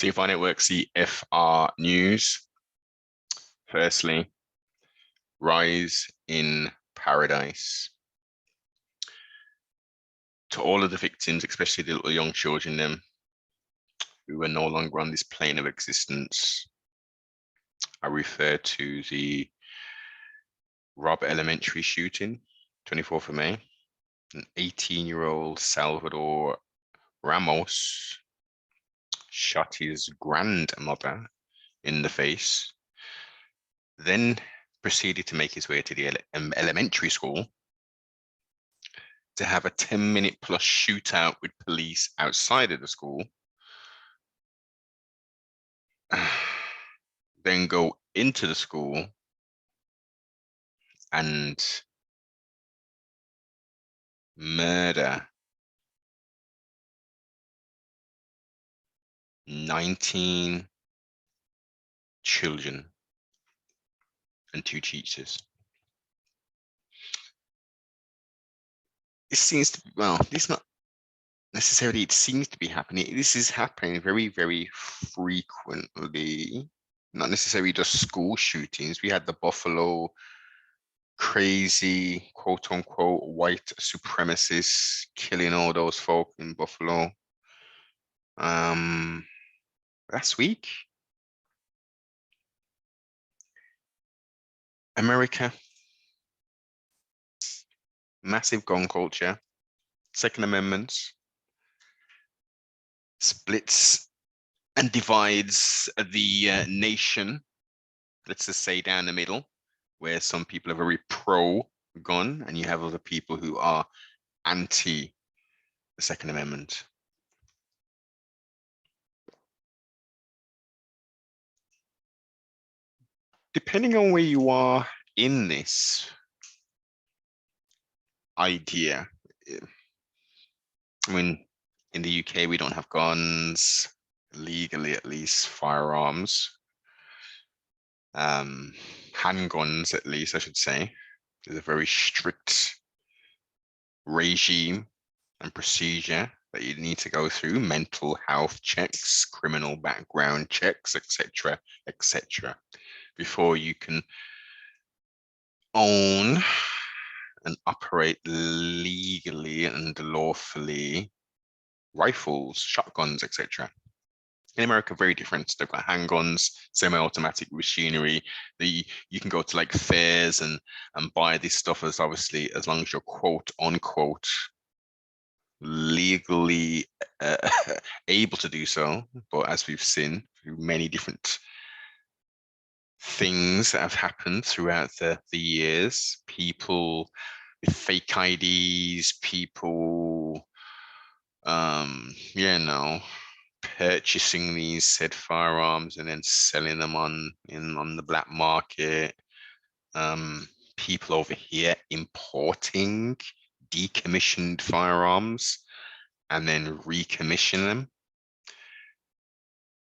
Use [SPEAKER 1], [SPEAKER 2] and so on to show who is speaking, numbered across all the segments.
[SPEAKER 1] TFI Network CFR News. Firstly, rise in paradise. To all of the victims, especially the little young children, them who are no longer on this plane of existence, I refer to the Robb Elementary shooting, 24th of May. An 18-year-old Salvador Ramos shot his grandmother in the face, then proceeded to make his way to the elementary school to have a 10-minute plus shootout with police outside of the school, then go into the school and murder 19 children and 2 teachers. This seems to be, well, this not necessarily, it seems to be happening. This is happening very, very frequently. Not necessarily just school shootings. We had the Buffalo crazy, quote unquote, white supremacists killing all those folk in Buffalo. Last week, America, massive gun culture, Second Amendment, splits and divides the nation, let's just say down the middle, where some people are very pro-gun and you have other people who are anti the Second Amendment. Depending on where you are in this idea, I mean, in the UK, we don't have guns, legally at least, firearms. Handguns, at least, I should say. There's a very strict regime and procedure that you need to go through, mental health checks, criminal background checks, etc., etc., before you can own and operate legally and lawfully rifles, shotguns, etc. In America, very different. They've got handguns, semi-automatic machinery. You can go to like fairs and buy this stuff as obviously as long as you're quote unquote legally able to do so. But as we've seen through many different things that have happened throughout the years, people with fake IDs, people, purchasing these said firearms and then selling them on the black market. People over here importing decommissioned firearms and then recommission them.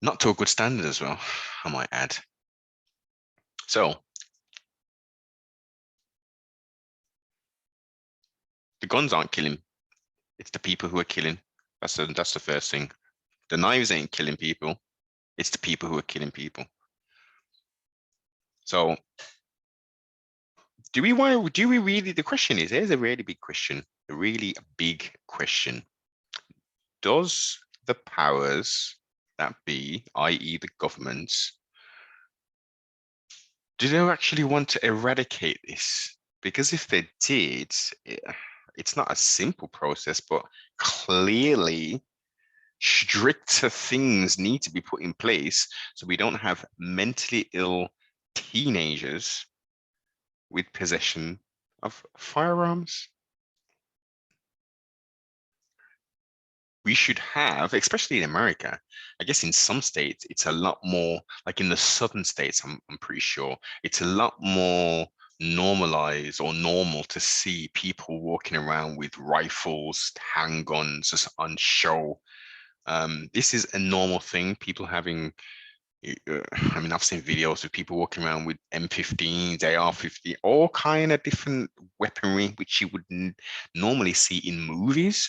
[SPEAKER 1] Not to a good standard as well, I might add. So the guns aren't killing. It's the people who are killing. That's the first thing. The knives ain't killing people. It's the people who are killing people. So do we really, the question is, there's a really big question, a really big question. Does the powers that be, i.e. the governments, do they actually want to eradicate this? Because if they did, it's not a simple process, but clearly stricter things need to be put in place so we don't have mentally ill teenagers with possession of firearms. We should have, especially in America, I guess in some states, it's a lot more, like in the southern states, I'm pretty sure, it's a lot more normalized or normal to see people walking around with rifles, handguns just on show. This is a normal thing, people having, I mean, I've seen videos of people walking around with M15s, AR-15, all kind of different weaponry, which you would normally see in movies.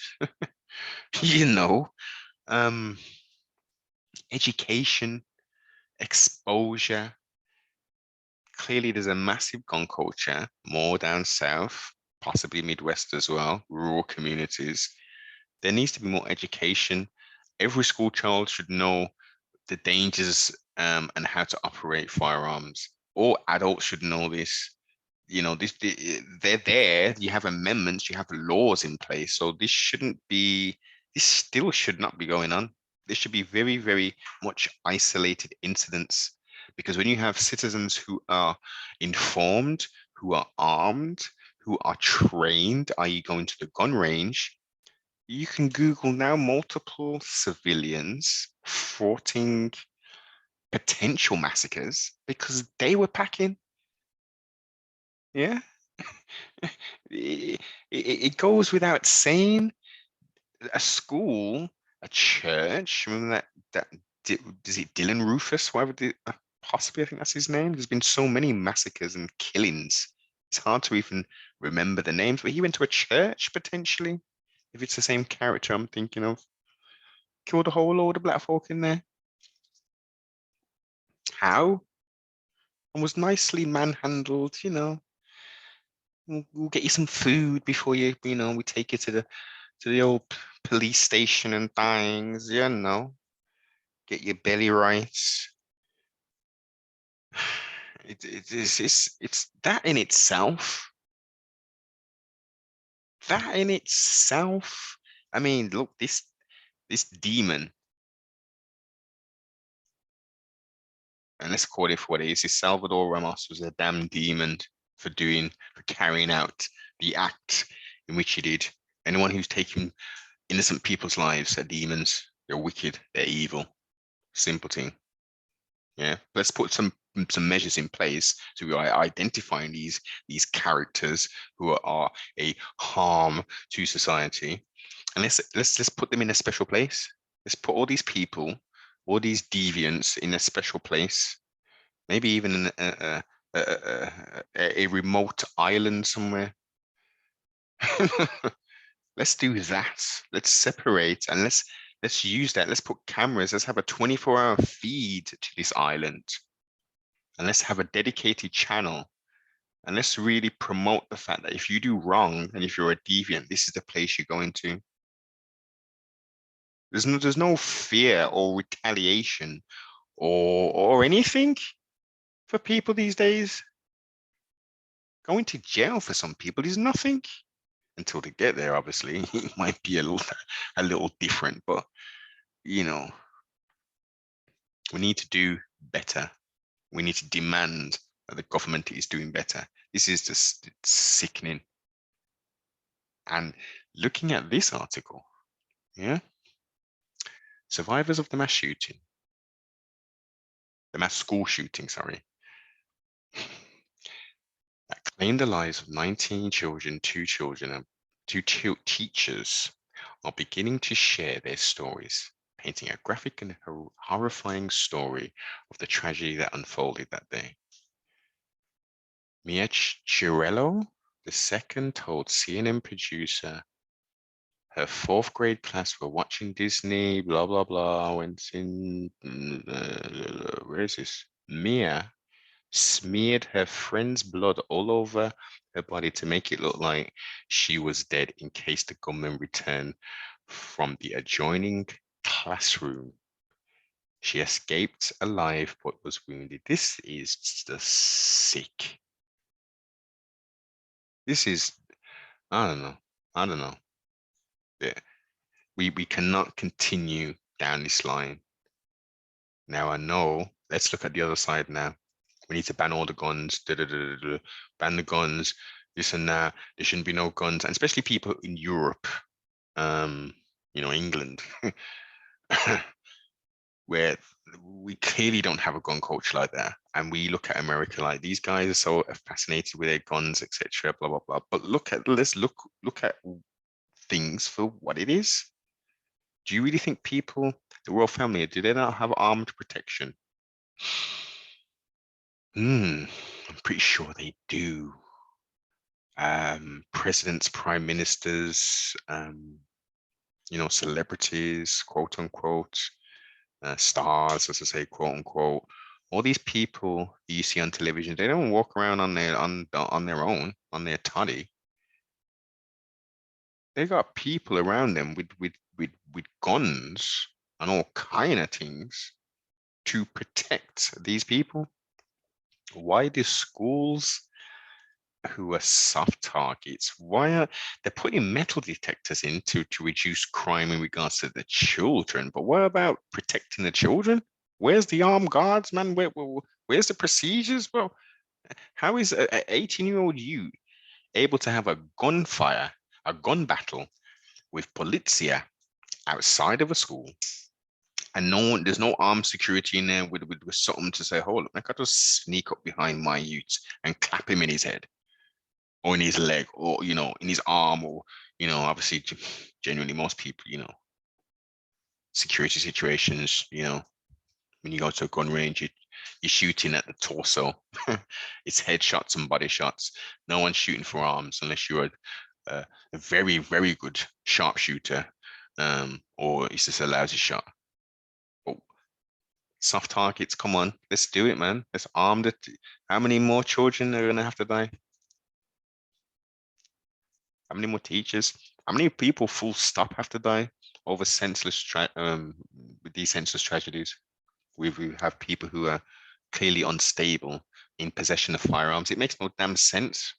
[SPEAKER 1] You know, education, exposure. Clearly, there's a massive gun culture, more down south, possibly Midwest as well, rural communities. There needs to be more education. Every school child should know the dangers and how to operate firearms. All adults should know this. You know, they're there. You have amendments, you have laws in place. So this still should not be going on. This should be very, very much isolated incidents. Because when you have citizens who are informed, who are armed, who are trained, i.e., going to the gun range, you can Google now multiple civilians thwarting potential massacres because they were packing. Yeah. It goes without saying. A school, a church, remember is it Dylan Rufus, whatever possibly I think that's his name. There's been so many massacres and killings. It's hard to even remember the names, but he went to a church potentially, if it's the same character I'm thinking of. Killed a whole load of black folk in there. How? And was nicely manhandled, We'll get you some food before we take you to the old police station and things, get your belly right. It's that in itself. That in itself. I mean, look, this demon, and let's call it for what it is. This Salvador Ramos was a damn demon for carrying out the act in which he did. Anyone who's taking innocent people's lives are demons. They're wicked. They're evil. Simple thing. Yeah. Let's put some measures in place so we are identifying these characters who are a harm to society, and let's put them in a special place. Let's put all these people, all these deviants in a special place, maybe even in a remote island somewhere. Let's do that. Let's separate and let's use that. Let's put cameras. Let's have a 24-hour feed to this island. And let's have a dedicated channel. And let's really promote the fact that if you do wrong and if you're a deviant, this is the place you're going to. There's no fear or retaliation or anything for people these days. Going to jail for some people is nothing until they get there. Obviously, it might be a little different, but we need to do better. We need to demand that the government is doing better. This is just sickening. And looking at this article, yeah, survivors of the mass school shooting, sorry, that claimed the lives of 19 children, two children, and two teachers are beginning to share their stories, painting a graphic and horrifying story of the tragedy that unfolded that day. Mia Chirello, the second, told CNN producer her fourth grade class were watching Disney, blah, blah, blah, went in, where is this? Mia smeared her friend's blood all over her body to make it look like she was dead in case the gunman returned from the adjoining classroom. She escaped alive but was wounded. This is just sick. This is, I don't know. Yeah. We cannot continue down this line. Now I know, let's look at the other side now. We need to ban all the guns, ban the guns, this and that. There shouldn't be no guns, and especially people in Europe, England, where we clearly don't have a gun culture like that. And we look at America like these guys are so fascinated with their guns, etc. Blah blah blah. But let's look at things for what it is. Do you really think people, the royal family, do they not have armed protection? I'm pretty sure they do. Presidents, prime ministers, celebrities, quote unquote. stars, as I say, quote unquote. All these people you see on television, they don't walk around on their own, on their toddy. They got people around them with guns and all kind of things to protect these people. Why do schools who are soft targets, why are they're putting metal detectors in to reduce crime in regards to the children? But what about protecting the children? Where's the armed guards, man? Where's the procedures? Well, how is an 18-year-old you able to have a gunfire, a gun battle with polizia outside of a school, and there's no armed security in there with something to say, hold up, I could just sneak up behind my youth and clap him in his head or in his leg or, in his arm or, obviously, genuinely most people, security situations, when you go to a gun range, you're shooting at the torso. It's headshots and body shots. No one's shooting for arms unless you're a very, very good sharpshooter, or it's just a lousy shot. But soft targets, come on, let's do it, man. Let's arm the. How many more children are gonna have to die? How many more teachers? How many people full stop have to die over with these senseless tragedies? We have people who are clearly unstable in possession of firearms. It makes no damn sense.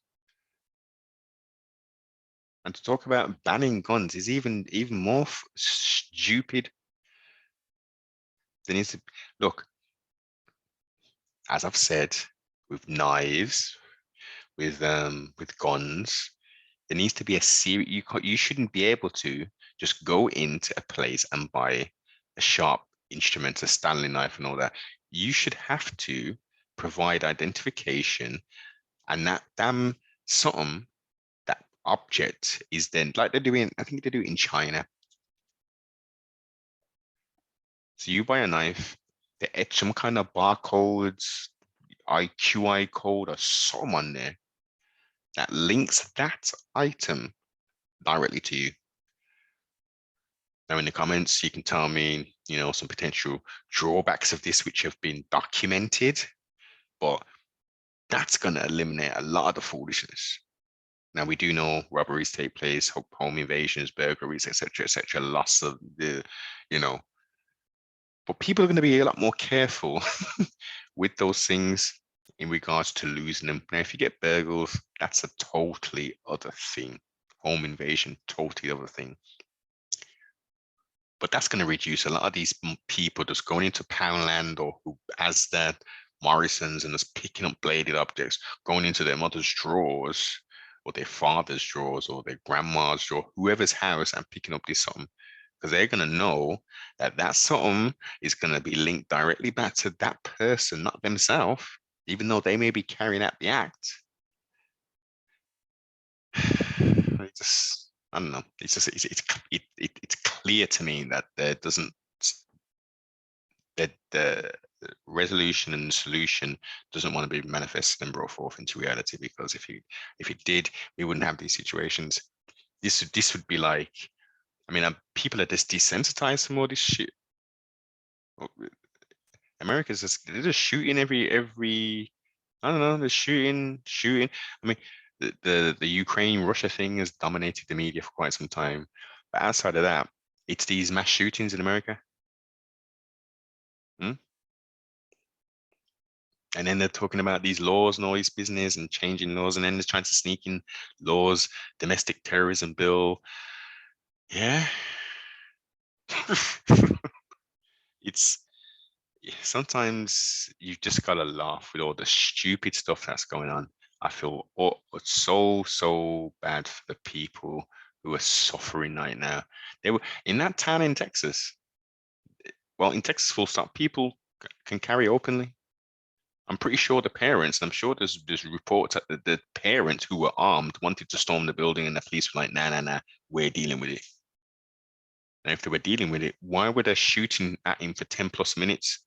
[SPEAKER 1] And to talk about banning guns is even more stupid than is. Look, as I've said, with knives, with guns, there needs to be a series. You shouldn't be able to just go into a place and buy a sharp instrument, a Stanley knife, and all that. You should have to provide identification, and that damn something, that object is then like they're doing. I think they do it in China. So you buy a knife, they etch some kind of barcodes, IQI code, or something on there that links that item directly to you. Now, in the comments, you can tell me, some potential drawbacks of this which have been documented, but that's going to eliminate a lot of the foolishness. Now, we do know robberies take place, home invasions, burglaries, etc., loss of the, but people are going to be a lot more careful with those things in regards to losing them. Now, if you get burgled, that's a totally other thing. Home invasion, totally other thing. But that's going to reduce a lot of these people just going into Poundland or who as their Morrisons and just picking up bladed objects, going into their mother's drawers or their father's drawers or their grandma's drawer, whoever's house, and picking up this something. Because they're going to know that something is going to be linked directly back to that person, not themselves, even though they may be carrying out the act. I don't know. It's just it's clear to me that there doesn't that the resolution and solution doesn't want to be manifested and brought forth into reality, because if it did, we wouldn't have these situations. This would be like, I mean, people are just desensitized from all this shit. America's they're just shooting every I don't know, they're shooting. I mean, the Ukraine Russia thing has dominated the media for quite some time, but outside of that, it's these mass shootings in America. Hmm? And then they're talking about these laws and all this business and changing laws, and then they're trying to sneak in laws, domestic terrorism bill. Yeah. It's sometimes you've just got to laugh with all the stupid stuff that's going on. I feel so bad for the people who are suffering right now. They were in that town in Texas. Well, in Texas, full stop, people can carry openly. I'm pretty sure the parents, and I'm sure there's reports that the parents who were armed wanted to storm the building, and the police were like, nah, we're dealing with it. And if they were dealing with it, why were they shooting at him for 10 plus minutes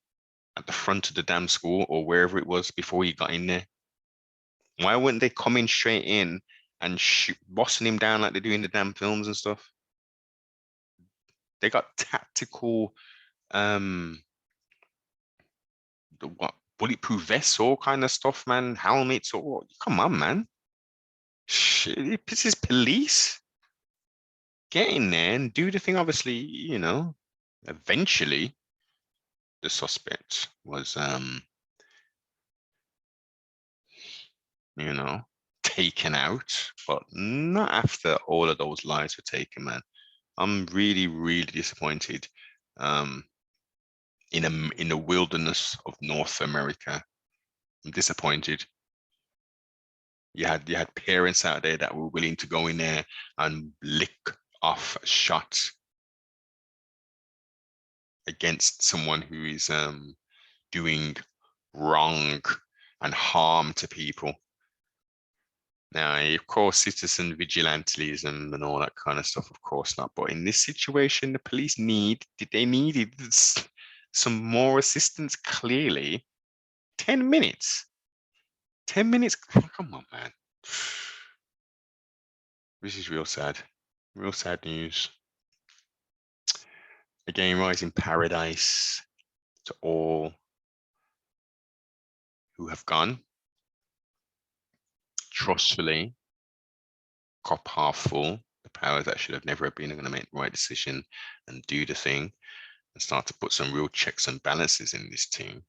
[SPEAKER 1] at the front of the damn school or wherever it was before he got in there? Why weren't they coming straight in and bossing him down like they do in the damn films and stuff? They got tactical the what bulletproof vests, all kind of stuff, man, helmets, or come on, man. Shit, this is police. Get in there and do the thing. Obviously, eventually the suspect was taken out, but not after all of those lives were taken, man. I'm really, really disappointed. In the wilderness of North America, I'm disappointed. You had parents out there that were willing to go in there and lick off a shot against someone who is doing wrong and harm to people. Now, of course, citizen vigilantism and all that kind of stuff, of course not. But in this situation, the police needed some more assistance, clearly. 10 minutes. 10 minutes. Come on, man. This is real sad. Real sad news. Again, rising paradise to all who have gone. Trustfully, cup half full. The powers that should have never been are going to make the right decision and do the thing and start to put some real checks and balances in this team.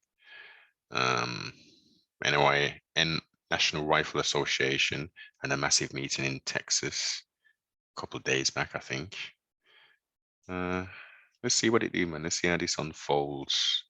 [SPEAKER 1] Anyway, National Rifle Association had a massive meeting in Texas a couple of days back, I think. Let's see what it do, man. Let's see how this unfolds.